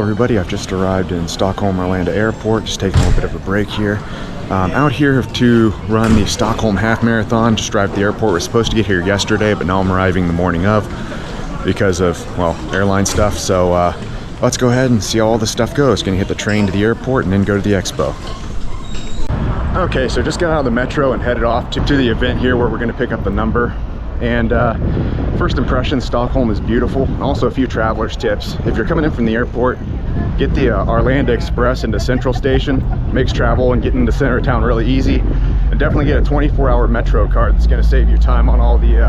everybody, I've just arrived in Stockholm Arlanda Airport, just taking a little bit of a break here. Out here to run the Stockholm half marathon, just arrived at the airport. We're supposed to get here yesterday, but now I'm arriving the morning of because of, well, airline stuff. So let's go ahead and see how all this stuff goes. Gonna hit the train to the airport and then go to the expo. Okay, so just got out of the metro and headed off to the event here where we're gonna pick up the number. And first impression, Stockholm is beautiful. Also a few traveler's tips. If you're coming in from the airport, get the Arlanda Express into Central Station. Makes travel and getting into center of town really easy. And definitely get a 24-hour metro card that's gonna save you time on all the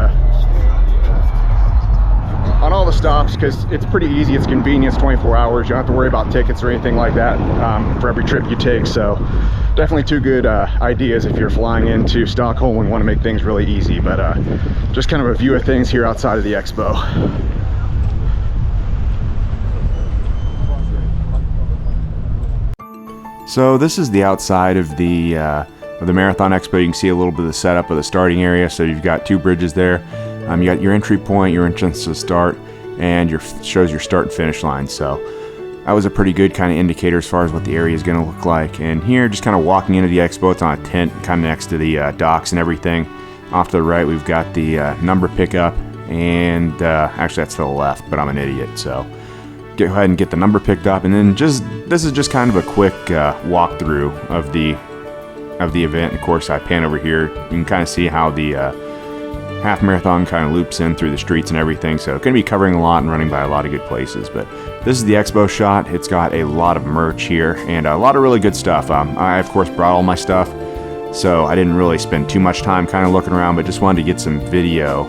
stops, because it's pretty easy, it's convenience, 24 hours. You don't have to worry about tickets or anything like that for every trip you take. So definitely two good ideas if you're flying into Stockholm and want to make things really easy. But just kind of a view of things here outside of the expo. So this is the outside of the Marathon Expo. You can see a little bit of the setup of the starting area. So you've got two bridges there. You got your entry point, your entrance to start, and shows your start and finish line. So that was a pretty good kind of indicator as far as what the area is going to look like. And here, just kind of walking into the expo, it's on a tent kind of next to the docks and everything. Off to the right, we've got the number pickup, and actually that's to the left, but I'm an idiot. So go ahead and get the number picked up, and then this is just kind of a quick walkthrough of the event. Of course, I pan over here. You can kind of see how the half marathon kind of loops in through the streets and everything. So going to be covering a lot and running by a lot of good places. But this is the expo shot. It's got a lot of merch here and a lot of really good stuff. I of course brought all my stuff, so I didn't really spend too much time kind of looking around, but just wanted to get some video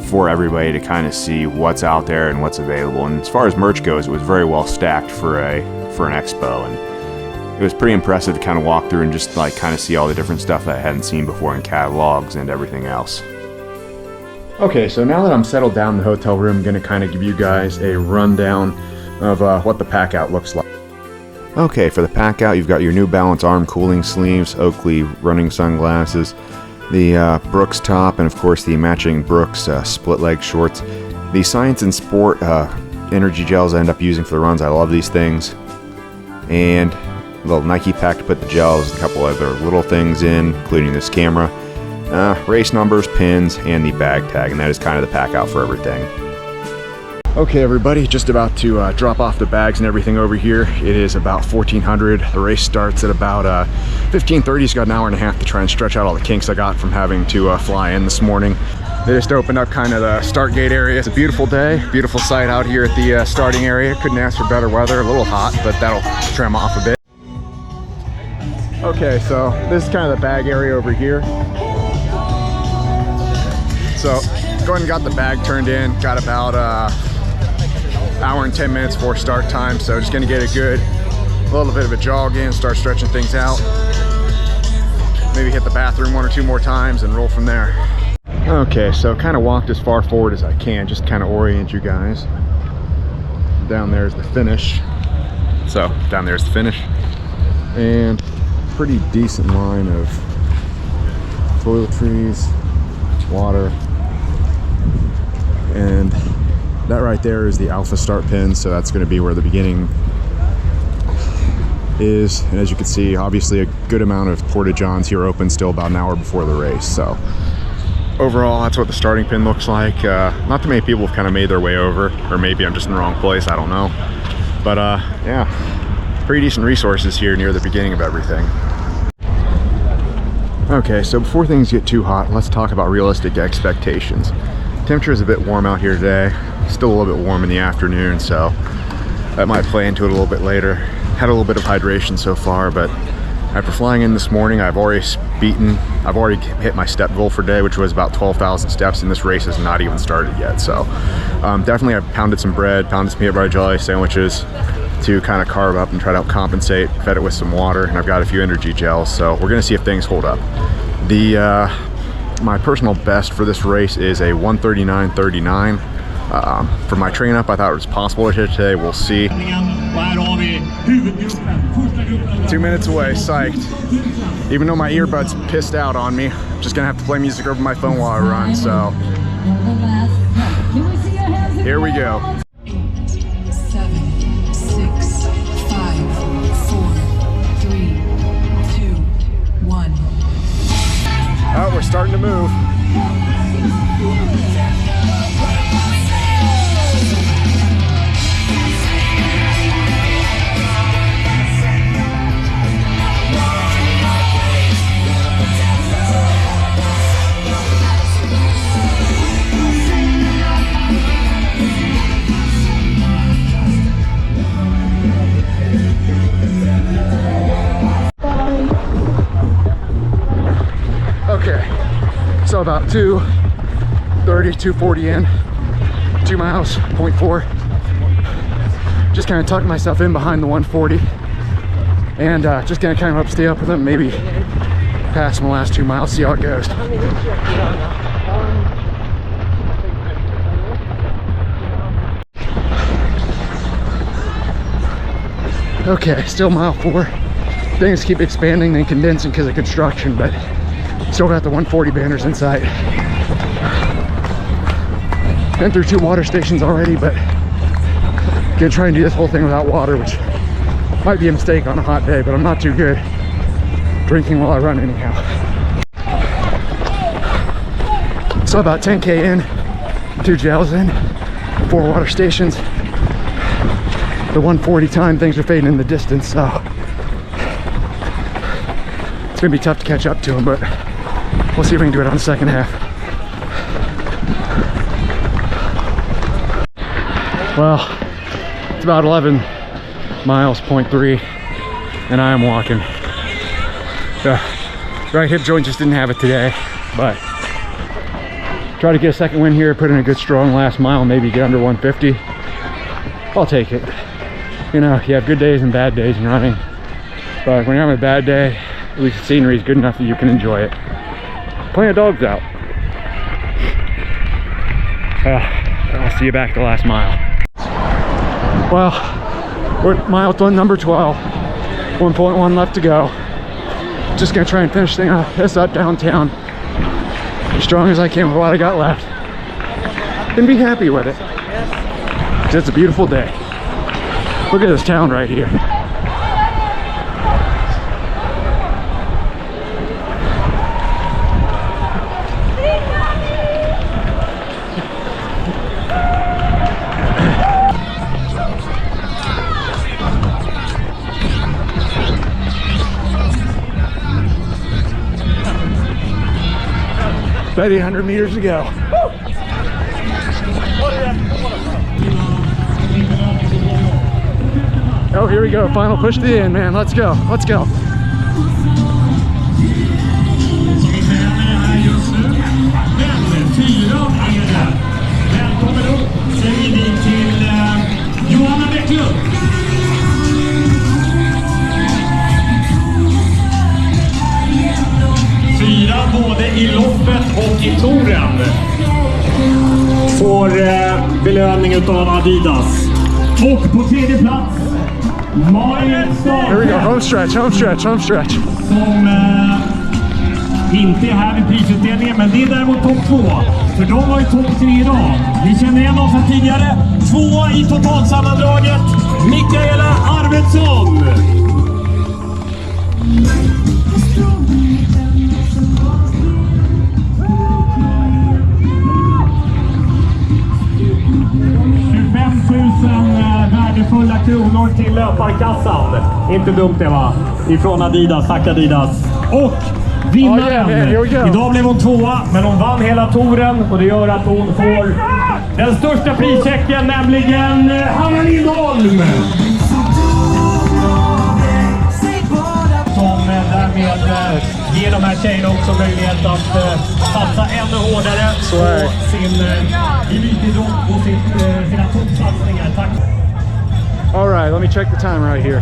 for everybody to kind of see what's out there and what's available. And as far as merch goes, it was very well stacked for an expo, and it was pretty impressive to kind of walk through and just like kind of see all the different stuff that I hadn't seen before in catalogs and everything else. Okay, so now that I'm settled down in the hotel room, I'm going to kind of give you guys a rundown of what the pack out looks like. Okay, for the pack out, you've got your New Balance arm cooling sleeves, Oakley running sunglasses, the Brooks top, and of course the matching Brooks split leg shorts. The Science and Sport energy gels I end up using for the runs. I love these things. And a little Nike pack to put the gels, a couple other little things in, including this camera. Race numbers, pins, and the bag tag, and that is kind of the pack out for everything. Okay everybody, just about to drop off the bags and everything over here. It is about 1400. The race starts at about 15:30. It's got an hour and a half to try and stretch out all the kinks I got from having to fly in this morning. They just opened up kind of the start gate area. It's a beautiful day, beautiful sight out here at the starting area. Couldn't ask for better weather. A little hot, but that'll trim off a bit. Okay, so this is kind of the bag area over here. So go ahead and got the bag turned in. Got about hour and 10 minutes for start time. So just gonna get a little bit of a jog in, start stretching things out. Maybe hit the bathroom one or two more times and roll from there. Okay, so kind of walked as far forward as I can, just kind of orient you guys. Down there's the finish. So down there's the finish. And pretty decent line of toiletries, water. And that right there is the Alpha start pin, so that's going to be where the beginning is. And as you can see, obviously a good amount of porta-johns here open still about an hour before the race. So overall, that's what the starting pin looks like. Not too many people have kind of made their way over, or maybe I'm just in the wrong place, I don't know. But yeah, pretty decent resources here near the beginning of everything. Okay, so before things get too hot, let's talk about realistic expectations. Temperature is a bit warm out here today, still a little bit warm in the afternoon, so that might play into it a little bit later. Had a little bit of hydration so far, but after flying in this morning, I've already hit my step goal for today, which was about 12,000 steps, and this race has not even started yet. So definitely I've pounded some bread, pounded some peanut butter jelly sandwiches to kind of carb up and try to help compensate, fed it with some water, and I've got a few energy gels, so we're gonna see if things hold up. My personal best for this race is a 1:39.39. For my train up, I thought it was possible to hit today. We'll see. 2 minutes away, psyched. Even though my earbuds pissed out on me, I'm just gonna have to play music over my phone while I run, so here we go. 8, 7, 6, we're starting to move. Okay, so about 2:30, 2:40 in, 2 miles, 0.4. Just kind of tucked myself in behind the 140 and just gonna kind of stay up with them, maybe pass them the last 2 miles, see how it goes. Okay, still mile 4. Things keep expanding and condensing because of construction, but still got the 140 banners in sight. Been through 2 water stations already, but gonna try and do this whole thing without water, which might be a mistake on a hot day, but I'm not too good drinking while I run anyhow. So about 10K in, 2 gels in, 4 water stations. The 140 time, things are fading in the distance, so it's gonna be tough to catch up to them, but we'll see if we can do it on the second half. Well, it's about 11 miles, 0.3, and I am walking. The right hip joint just didn't have it today, but try to get a second win here, put in a good strong last mile, maybe get under 150. I'll take it. You know, you have good days and bad days in running, but when you're having a bad day, at least the scenery is good enough that you can enjoy it. Plenty of dogs out. I'll see you back at the last mile. Well, we're at mile number 12. 1.1 left to go. Just gonna try and finish this up downtown as strong as I can with what I got left, and be happy with it. 'Cause it's a beautiful day. Look at this town right here. About 800 meters to go. Oh, here we go. Final push to the end, man. Let's go. Let's go. Både i loppet och i touren får belöning utav Adidas. Och på tredje plats Here we go. Home stretch, home stretch, home stretch. Som inte är här vid prisutdelningen, men det är däremot topp 2. För de var ju topp 3 idag. Vi känner igen oss sedan tidigare. 2 i totalsammandraget. Mikaela Arvidsson. 25 000 värdefulla kronor till löparkassan. Inte dumt det, va? Ifrån Adidas, tack Adidas. Och vinnaren. Idag blev hon 2:a, men hon vann hela touren. Och det gör att hon får den största prischecken, nämligen Hanna Lindholm. Som därmed ger de här tjejerna också möjlighet att satsa ännu hårdare på sin elitidrott och sina toppsatsningar. Tack. All right, let me check the time right here.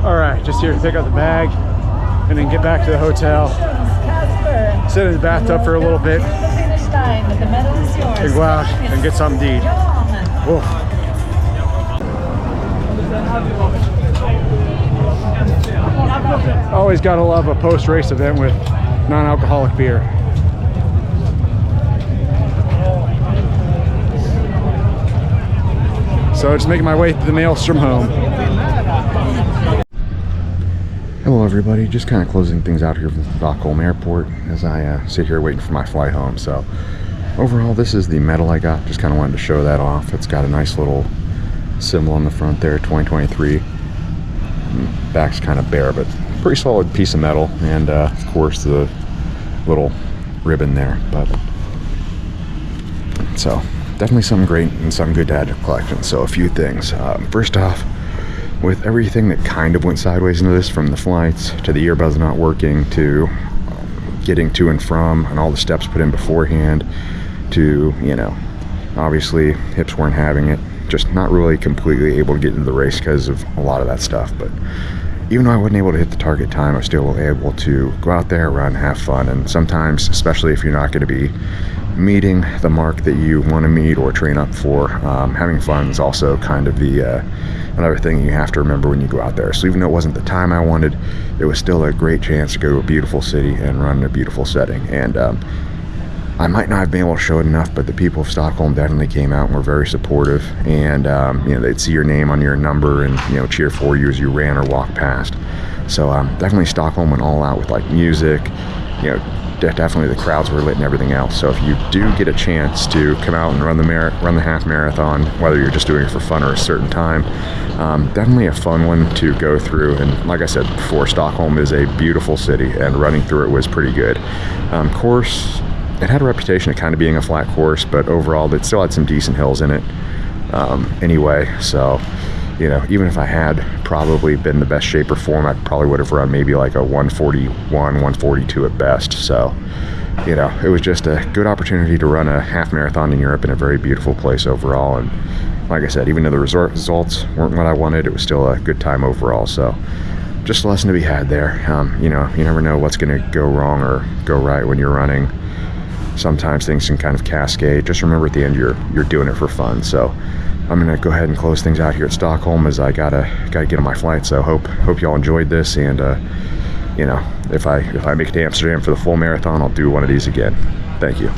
All right, just here to pick up the bag and then get back to the hotel. Sit in the bathtub for a little bit. And go out and get something to eat. Whoa. Always gotta love a post-race event with non-alcoholic beer. So just making my way to the Maelstrom home. Hello everybody, just kind of closing things out here from Stockholm Airport as I sit here waiting for my flight home. So overall, this is the medal I got. Just kind of wanted to show that off. It's got a nice little symbol on the front there, 2023. Back's kind of bare, but pretty solid piece of metal, and of course the little ribbon there. But so definitely something great and something good to add to the collection. So a few things. First off, with everything that kind of went sideways into this, from the flights to the earbuds not working to getting to and from and all the steps put in beforehand to, you know, obviously hips weren't having it, just not really completely able to get into the race because of a lot of that stuff. But even though I wasn't able to hit the target time, I was still able to go out there, run, have fun. And sometimes, especially if you're not going to be meeting the mark that you want to meet or train up for, having fun is also kind of the another thing you have to remember when you go out there. So even though it wasn't the time I wanted, it was still a great chance to go to a beautiful city and run in a beautiful setting. And I might not have been able to show it enough, but the people of Stockholm definitely came out and were very supportive. And you know, they'd see your name on your number and, you know, cheer for you as you ran or walked past. So definitely Stockholm went all out with like music, you know. Definitely the crowds were lit and everything else. So if you do get a chance to come out and run the half marathon, whether you're just doing it for fun or a certain time, definitely a fun one to go through. And like I said before, Stockholm is a beautiful city, and running through it was pretty good. Course, it had a reputation of kind of being a flat course, but overall it still had some decent hills in it anyway. So, you know, even if I had probably been the best shape or form, I probably would have run maybe like a 141, 142 at best. So, you know, it was just a good opportunity to run a half marathon in Europe in a very beautiful place overall. And like I said, even though the results weren't what I wanted, it was still a good time overall. So just a lesson to be had there. You know, you never know what's going to go wrong or go right when you're running. Sometimes things can kind of cascade. Just remember at the end you're doing it for fun. So I'm gonna go ahead and close things out here at Stockholm, as I gotta get on my flight. So hope y'all enjoyed this, and you know, if I make it to Amsterdam for the full marathon, I'll do one of these again. Thank you.